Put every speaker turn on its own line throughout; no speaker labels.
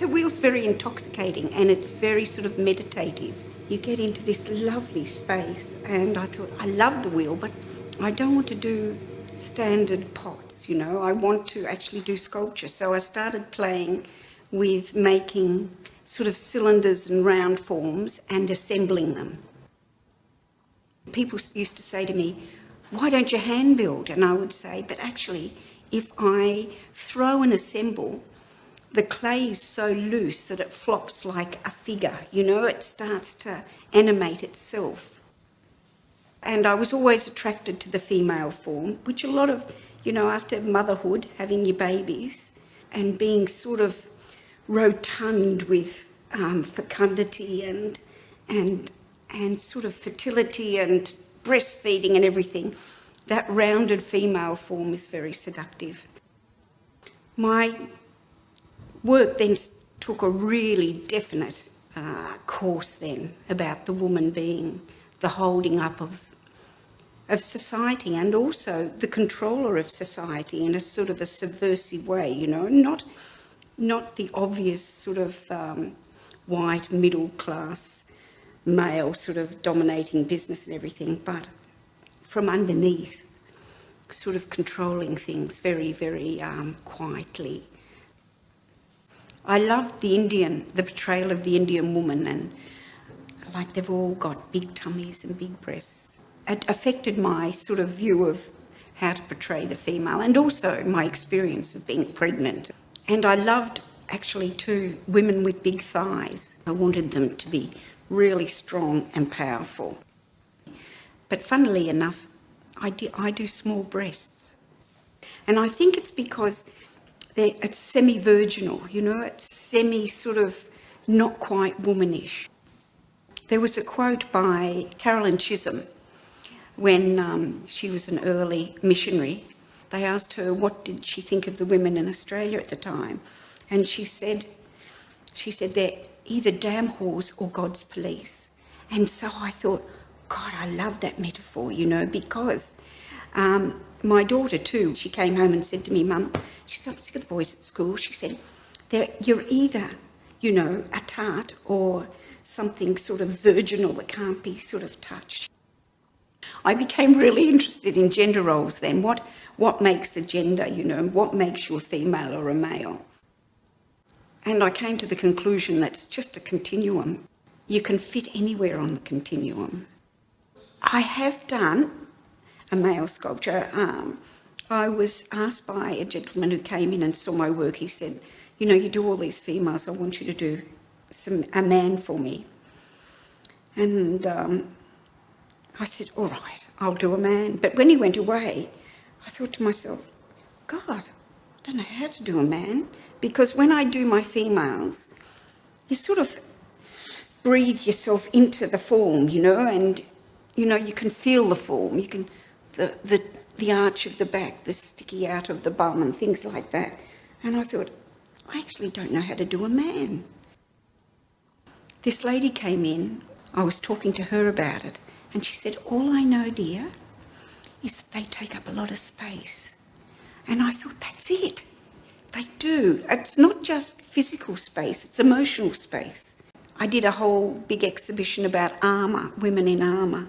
The wheel's very intoxicating and it's very sort of meditative. You get into this lovely space, and I thought, I love the wheel, but I don't want to do standard pots, you know. I want to actually do sculpture. So I started playing with making sort of cylinders and round forms and assembling them. People used to say to me, why don't you hand build? And I would say, but actually, if I throw and assemble, the clay is so loose that it flops like a figure, you know, it starts to animate itself. And I was always attracted to the female form, which a lot of, you know, after motherhood, having your babies and being sort of rotund with fecundity and sort of fertility and breastfeeding and everything, that rounded female form is very seductive. My work then took a really definite course then about the woman being the holding up of society, and also the controller of society in a sort of a subversive way, you know, not the obvious sort of white middle class male sort of dominating business and everything, but from underneath, sort of controlling things very, very quietly. I loved the portrayal of the Indian woman, and like they've all got big tummies and big breasts. It affected my sort of view of how to portray the female, and also my experience of being pregnant. And I loved actually too women with big thighs. I wanted them to be really strong and powerful. But funnily enough, I do small breasts. And I think it's because it's semi-virginal, you know, it's sort of not quite womanish. There was a quote by Carolyn Chisholm when she was an early missionary. They asked her what did she think of the women in Australia at the time, and she said they're either damn whores or God's police. And so I thought, God, I love that metaphor, you know, because my daughter too, she came home and said to me, Mum, she said, I'm sick of the boys at school. She said, you're either, you know, a tart or something sort of virginal that can't be sort of touched. I became really interested in gender roles then. What makes a gender, you know, what makes you a female or a male? And I came to the conclusion that it's just a continuum. You can fit anywhere on the continuum. I have done a male sculpture. I was asked by a gentleman who came in and saw my work. He said, you know, you do all these females, I want you to do a man for me. And I said, all right, I'll do a man. But when he went away, I thought to myself, God, I don't know how to do a man, because when I do my females, you sort of breathe yourself into the form, you know, and, you know, you can feel the form, you can, the arch of the back, the sticky out of the bum and things like that. And I thought, I actually don't know how to do a man. This lady came in, I was talking to her about it, and she said, all I know, dear, is that they take up a lot of space. And I thought, that's it. They do. It's not just physical space, it's emotional space. I did a whole big exhibition about armour, women in armour,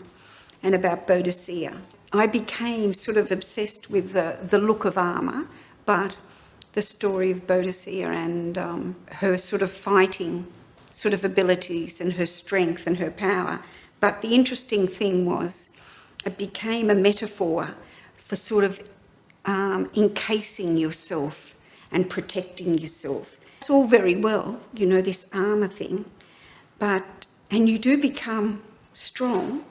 and about Boadicea. I became sort of obsessed with the look of armour, but the story of Boadicea and her sort of fighting sort of abilities and her strength and her power. But the interesting thing was it became a metaphor for sort of encasing yourself and protecting yourself. It's all very well, you know, this armour thing, and you do become strong,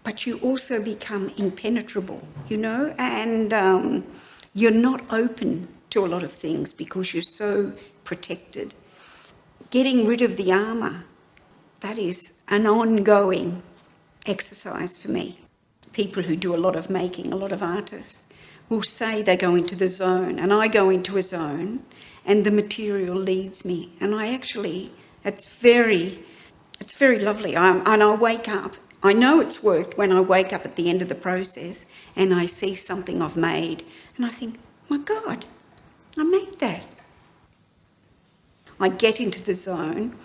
but you also become impenetrable, you know, and you're not open to a lot of things because you're so protected. Getting rid of the armour, that is an ongoing exercise for me. People who do a lot of making, a lot of artists, will say they go into the zone, and I go into a zone and the material leads me. And I actually, it's very lovely. And I wake up, I know it's worked when I wake up at the end of the process and I see something I've made and I think, my God, I made that. I get into the zone,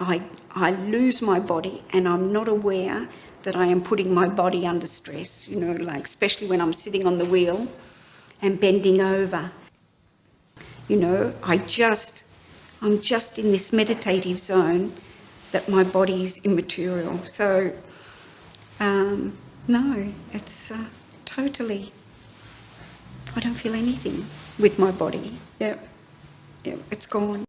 I lose my body, and I'm not aware that I am putting my body under stress, you know, like especially when I'm sitting on the wheel and bending over. You know, I'm just in this meditative zone that my body's immaterial. So, no, it's totally, I don't feel anything with my body. Yeah, it's gone.